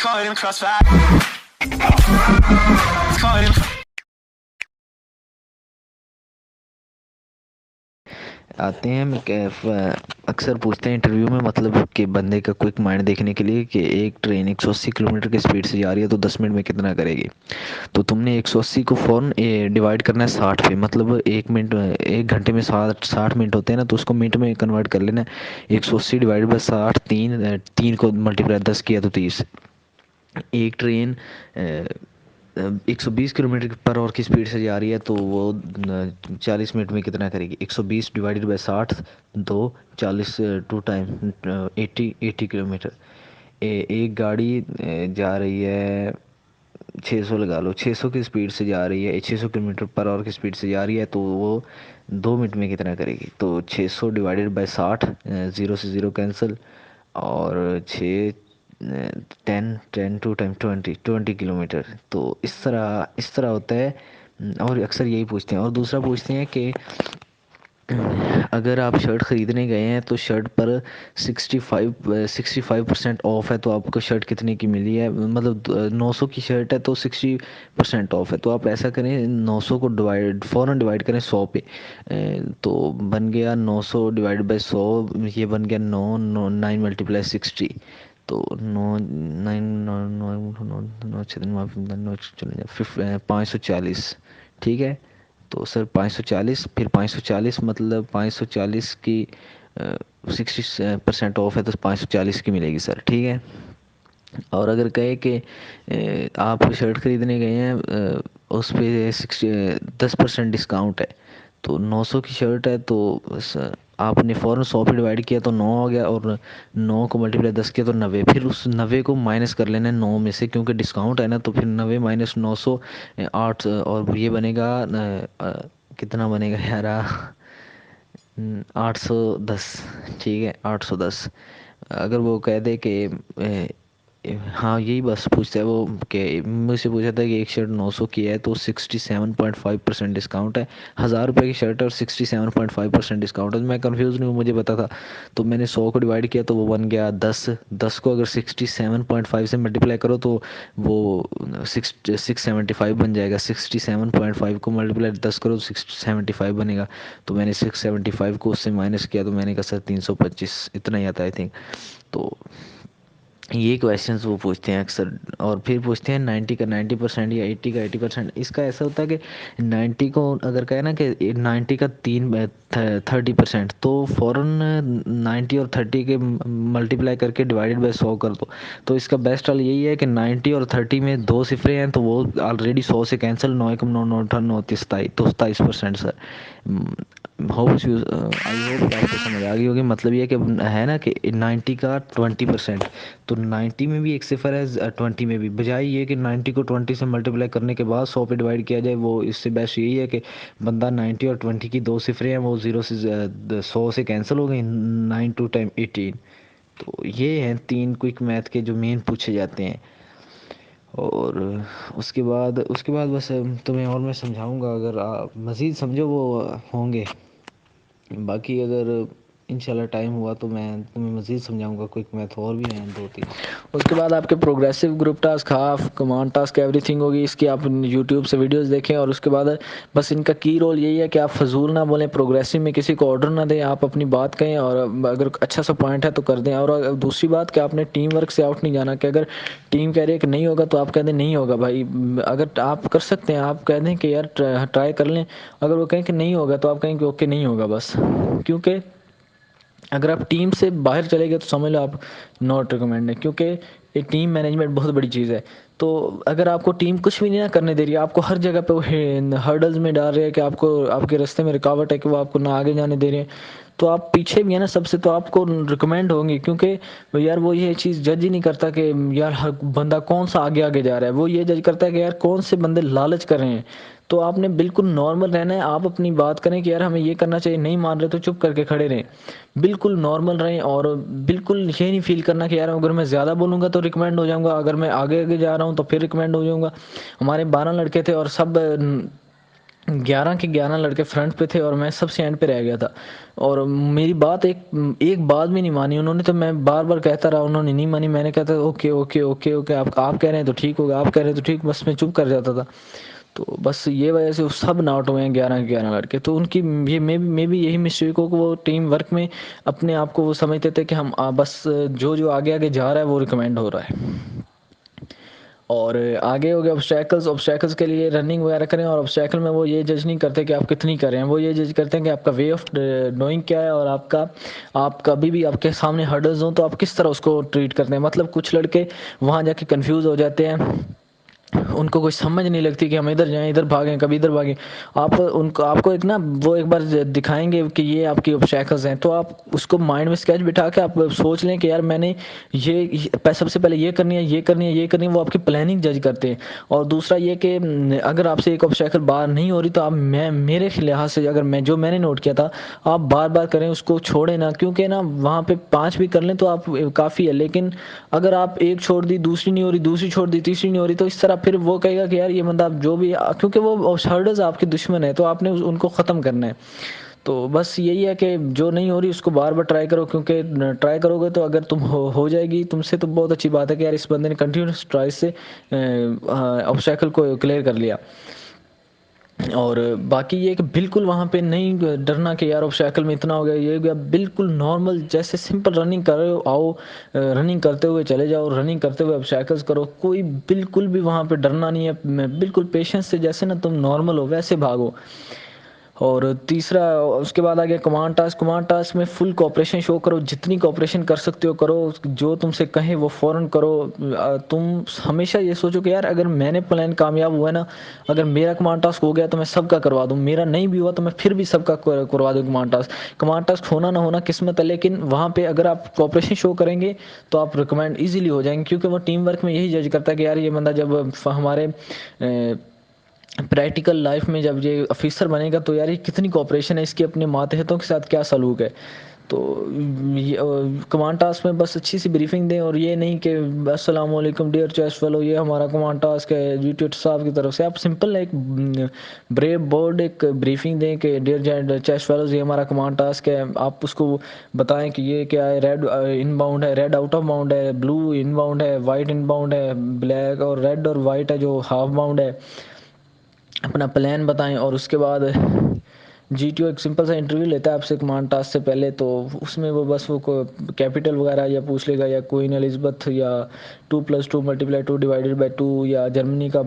caught in the crossfire. It's caught in. आते हैं अक्सर पूछते हैं इंटरव्यू में मतलब कि बंदे का क्विक माइंड देखने के लिए कि एक ट्रेन 180 किलोमीटर की स्पीड से जा रही है तो 10 मिनट में कितना करेगी। तो तुमने 180 को फ़ौरन डिवाइड करना है 60 पे, मतलब एक मिनट 1 घंटे में 60 मिनट होते हैं ना, तो उसको मिनट में कन्वर्ट कर लेना है। 180 डिवाइड बाई 60, तीन को मल्टीप्लाई 10 किया तो 30। एक ट्रेन 120 किलोमीटर पर आवर की स्पीड से जा रही है तो वो 40 मिनट में कितना करेगी। 120 डिवाइडेड बाय 60, दो 40, टू टाइम 80 किलोमीटर। एक गाड़ी जा रही है 600, लगा लो 600 की स्पीड से जा रही है, 600 किलोमीटर पर आवर की स्पीड से जा रही है तो वो 2 मिनट में कितना करेगी। तो 600 डिवाइडेड बाय 60, ज़ीरो से ज़ीरो कैंसिल, और 10 टू टाइम 20 किलोमीटर। तो इस तरह होता है। और अक्सर यही पूछते हैं। और दूसरा पूछते हैं कि अगर आप शर्ट ख़रीदने गए हैं तो शर्ट पर 65% ऑफ है तो आपको शर्ट कितने की मिली है। मतलब 900 की शर्ट है तो 60% ऑफ है, तो आप ऐसा करें 900 को फ़ौरन डिवाइड करें 100 पे। तो बन गया 900 डिवाइड बाय 100, ये बन गया 9 मल्टीप्लाई 60। तो 540, ठीक है। तो सर 540, फिर 540 मतलब 540 की 60% ऑफ है तो 540 की मिलेगी सर, ठीक है। और अगर कहे कि आप शर्ट ख़रीदने गए हैं, उस पे 10% डिस्काउंट है, तो 900 की शर्ट है तो आपने फ़ौरन 100 पे डिवाइड किया तो 9 हो गया, और 9 को मल्टीप्लाई 10 किया तो 90। फिर उस 90 को माइनस कर लेना है 9 में से, क्योंकि डिस्काउंट है ना, तो फिर 90 माइनस 900 8, और ये बनेगा कितना बनेगा यार, 810, ठीक है 810। अगर वो कह दे कि हाँ यही बस पूछता है वो कि मुझसे पूछा था कि एक शर्ट 900 की है तो 67.5% डिस्काउंट है। 1000 रुपये की शर्ट है और 67.5% डिस्काउंट है। मैं कंफ्यूज नहीं हूँ, मुझे पता था। तो मैंने 100 को डिवाइड किया तो वो बन गया 10। 10 को अगर 67.5 से मल्टीप्लाई करो तो वो 675 बन जाएगा। 67.5 को मल्टीप्लाई 10 करो तो 675 बनेगा। तो मैंने 675 को उससे माइनस किया तो मैंने कहा सर 325 इतना ही आता है, आई थिंक। तो ये क्वेश्चंस वो पूछते हैं अक्सर। और फिर पूछते हैं 90 का 90% या 80 का 80%। इसका ऐसा होता है कि 90 को अगर कहे ना कि 90 का 30% तो फ़ौरन 90 और 30 के मल्टीप्लाई करके डिवाइडेड बाय 100 कर दो। तो इसका बेस्ट वाला यही है कि 90 और 30 में दो सिफरे हैं तो वो ऑलरेडी 100 से कैंसिल, 9 एकम 9 9 9 9 27, तो 27% sir. Hopes you I hope आपको समझ आ गई होगी। मतलब ये कि है ना कि 90 का 20%, तो 90 में भी एक सिफर है 20 में भी, बजाय ये कि 90 को 20 से मल्टीप्लाई करने के बाद 100 पे डिवाइड किया जाए, वो इससे बेस्ट यही है कि बंदा 90 और 20 की दो सिफरे हैं वो 0 से 100 से कैंसिल हो गई, 9 टू टाइम 18। तो ये हैं 3 क्विक मैथ के जो मेन पूछे जाते हैं। और उसके बाद बस तुम्हें और मैं समझाऊंगा, अगर आप मज़ीद समझो वो होंगे। बाकी अगर इंशाल्लाह टाइम हुआ तो मैं तुम्हें मज़ीद समझाऊंगा। क्विक मैथ और भी हैं 2-3। उसके बाद आपके progressive group task, half command task, everything होगी। इसकी आप यूट्यूब से वीडियोस देखें। और उसके बाद बस इनका की रोल यही है कि आप फजूल ना बोलें, प्रोग्रेसिव में किसी को ऑर्डर ना दें, आप अपनी बात कहें और अगर अच्छा सा पॉइंट है तो कर दें। और दूसरी बात कि आपने टीम वर्क से आउट नहीं जाना, कि अगर टीम कह रही है कि नहीं होगा तो आप कह दें नहीं होगा भाई। अगर आप कर सकते हैं आप कह दें कि यार ट्राई कर लें, अगर वो कहें कि नहीं होगा तो आप कहें कि ओके नहीं होगा बस। क्योंकि अगर आप टीम से बाहर चले गए तो समझ लो आप नॉट रिकमेंड है, क्योंकि एक टीम मैनेजमेंट बहुत बड़ी चीज़ है। तो अगर आपको टीम कुछ भी नहीं ना करने दे रही है, आपको हर जगह पे वो हर्डल्स में डाल रहे हैं कि आपको आपके रास्ते में रुकावट है कि वो आपको ना आगे जाने दे रहे हैं, तो आप पीछे भी है ना सबसे, तो आपको रिकमेंड होंगे। क्योंकि यार वो ये चीज़ जज ही नहीं करता कि यार हर बंदा कौन सा आगे आगे जा रहा है, वो ये जज करता है कि यार कौन से बंदे लालच कर रहे हैं। तो आपने बिल्कुल नॉर्मल रहना है। आप अपनी बात करें कि यार हमें ये करना चाहिए, नहीं मान रहे तो चुप करके खड़े रहें, बिल्कुल नॉर्मल रहें। और बिल्कुल ये नहीं फील करना कि यार अगर मैं ज़्यादा बोलूँगा तो रिकमेंड हो जाऊँगा, अगर मैं आगे आगे जा रहा हूँ तो फिर रिकमेंड हो जाऊँगा। हमारे 12 लड़के थे और सब 11 के 11 लड़के फ्रंट पे थे और मैं सबसे एंड पे रह गया था। और मेरी बात एक बात भी नहीं मानी उन्होंने, तो मैं बार बार कहता रहा, उन्होंने नहीं मानी। मैंने कहता ओके ओके ओके ओके, आप कह रहे हैं तो ठीक होगा, आप कह रहे हैं तो ठीक, बस मैं चुप कर जाता था। तो बस ये वजह से वो सब नॉट हुए हैं 11 के 11 लड़के। तो उनकी ये मे भी यही मिस्टेक हो कि वो टीम वर्क में अपने आप को वो समझते थे कि हम बस जो जो आगे आगे जा रहा है वो रिकमेंड हो रहा है। और आगे हो गया ऑब्स्टैकल्स। ऑब्स्टैकल्स के लिए रनिंग वगैरह करें, और ऑब्स्टैकल में वो ये जज नहीं करते कि आप कितनी कर रहे हैं, वो ये जज करते हैं कि आपका वे ऑफ डूइंग क्या है, और आप कभी भी आपके सामने हर्डल्स हो तो आप किस तरह उसको ट्रीट करते हैं। मतलब कुछ लड़के वहाँ जाके कंफ्यूज हो जाते हैं, उनको कोई समझ नहीं लगती कि हम इधर जाएं, इधर भागें, कभी इधर भागें। आपको एक ना वो एक बार दिखाएंगे कि ये आपकी ऑब्स्टैकल्स हैं, तो आप उसको माइंड में स्केच बिठा के आप सोच लें कि यार मैंने सबसे पहले ये करनी है, ये करनी है, ये करनी है। वो आपकी प्लानिंग जज करते हैं। और दूसरा ये कि अगर आपसे एक ऑब्स्टैकल बार नहीं हो रही तो आप मेरे लिहाज से अगर मैंने नोट किया था, आप बार बार करें, उसको छोड़ें ना, क्योंकि ना वहाँ पे 5 भी कर लें तो आप काफ़ी है। लेकिन अगर आप एक छोड़ दी, दूसरी नहीं हो रही, दूसरी छोड़ दी, तीसरी नहीं हो रही, तो इस तरह फिर वो कहेगा कि यार ये बंदा जो भी, क्योंकि वो हर्डल्स आपके दुश्मन है, तो आपने उनको ख़त्म करना है। तो बस यही है कि जो नहीं हो रही उसको बार बार ट्राई करो, क्योंकि ट्राई करोगे तो अगर तुम हो जाएगी तुमसे, तो बहुत अच्छी बात है कि यार इस बंदे ने कंटिन्यूस ट्राई से ऑब्स्टैकल को क्लियर कर लिया। और बाकी ये कि बिल्कुल वहाँ पे नहीं डरना कि यार ऑब्स्टैकल में इतना हो गया, ये हो गया। बिल्कुल नॉर्मल जैसे सिंपल रनिंग कर रहे हो, आओ रनिंग करते हुए चले जाओ, रनिंग करते हुए ऑब्स्टैकल्स करो। कोई बिल्कुल भी वहाँ पे डरना नहीं है, बिल्कुल पेशेंस से, जैसे ना तुम नॉर्मल हो वैसे भागो। और तीसरा उसके बाद आ गया कमांड टास्क। कमांड टास्क में फुल कोऑपरेशन शो करो, जितनी कोऑपरेशन कर सकते हो करो, जो तुमसे कहें वो फ़ौरन करो। तुम हमेशा ये सोचो कि यार अगर मैंने प्लान कामयाब हुआ ना, अगर मेरा कमांड टास्क हो गया तो मैं सबका करवा दूँ, मेरा नहीं भी हुआ तो मैं फिर भी सबका करवा दूँ कमांड टास्क। कमांड टास्क होना ना होना किस्मत है, लेकिन वहाँ पे अगर आप कोऑपरेशन शो करेंगे तो आप रिकमेंड ईजिली हो जाएंगे, क्योंकि वो टीम वर्क में यही जज करता है कि यार ये बंदा जब हमारे प्रैक्टिकल लाइफ में जब ये ऑफिसर बनेगा तो यार ये कितनी कोऑपरेशन है इसकी, अपने मातहतों के साथ क्या सलूक है। तो कमांड टास्क में बस अच्छी सी ब्रीफिंग दें, और ये नहीं कि अस्सलाम वालेकुम डियर चेस्ट फेलो, ये हमारा कमांड टास्क है GTO साहब की तरफ से। आप सिंपल एक ब्रेव बोर्ड एक ब्रीफिंग दें कि डियर चेस्ट फेलोज, ये हमारा कमांड टास्क है। आप उसको बताएं कि ये क्या है, रेड इनबाउंड है, रेड आउट ऑफ बाउंड है, ब्लू इनबाउंड है, वाइट इनबाउंड है, ब्लैक और रेड और वाइट है जो हाफ बाउंड है। अपना प्लान बताएं, और उसके बाद GTO एक सिंपल सा इंटरव्यू लेता है आपसे कमांड टास्क से पहले। तो उसमें वो बस वो कैपिटल वगैरह या पूछ लेगा, या क्वीन एलिज़ाबेथ, या 2+2 × 2 डिवाइडेड बाय 2, या जर्मनी का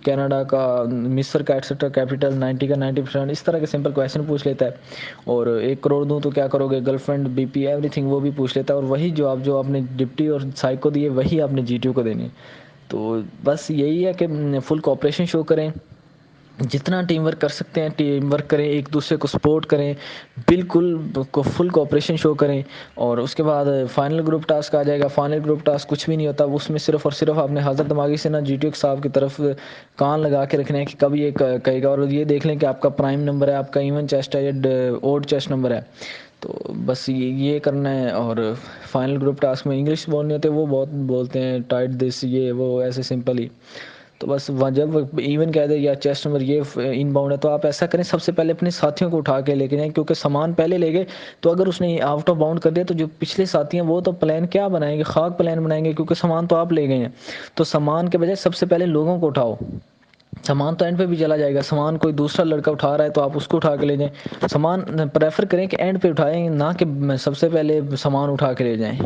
कनाडा का मिस्र का एक्सेट्रा कैपिटल 90 का 90%, इस तरह के सिंपल क्वेश्चन पूछ लेता है। और 1 करोड़ दूँ तो क्या करोगे, गर्लफ्रेंड, BP, एवरीथिंग वो भी पूछ लेता है। और वही जवाब जो आपने डिप्टी और साइको दिए वही आपने GTO को देने। तो बस यही है कि फुल कोऑपरेशन शो करें, जितना टीम वर्क कर सकते हैं टीम वर्क करें, एक दूसरे को सपोर्ट करें, बिल्कुल को फुल कोऑपरेशन शो करें। और उसके बाद फाइनल ग्रुप टास्क आ जाएगा। फाइनल ग्रुप टास्क कुछ भी नहीं होता, उसमें सिर्फ और सिर्फ आपने हाजिर दिमागी से ना GTO साहब की तरफ कान लगा के रखने हैं कि कब ये कहेगा, और ये देख लें कि आपका प्राइम नंबर है, आपका इवन चेस्ट है या ओड चेस्ट नंबर है। तो बस ये करना है। और फाइनल ग्रुप टास्क में इंग्लिश बोलनी होती है, वो बहुत बोलते हैं टाइट दिस ये वो, ऐसे सिंपल ही। तो बस जब इवन कह दे या चेस्ट नंबर ये इनबाउंड है, तो आप ऐसा करें, सबसे पहले अपने साथियों को उठा के लेके जाएं, क्योंकि सामान पहले ले गए तो अगर उसने आउट ऑफ बाउंड कर दिया तो जो पिछले साथी हैं वो तो प्लान क्या बनाएंगे, खाक प्लान बनाएंगे, क्योंकि सामान तो आप ले गए हैं। तो सामान के बजाय सबसे पहले लोगों को उठाओ, सामान तो एंड पे भी चला जाएगा। सामान कोई दूसरा लड़का उठा रहा है तो आप उसको उठा के ले जाएं। सामान प्रेफर करें कि एंड पे उठाएं, ना कि सबसे पहले सामान उठा के ले जाएं।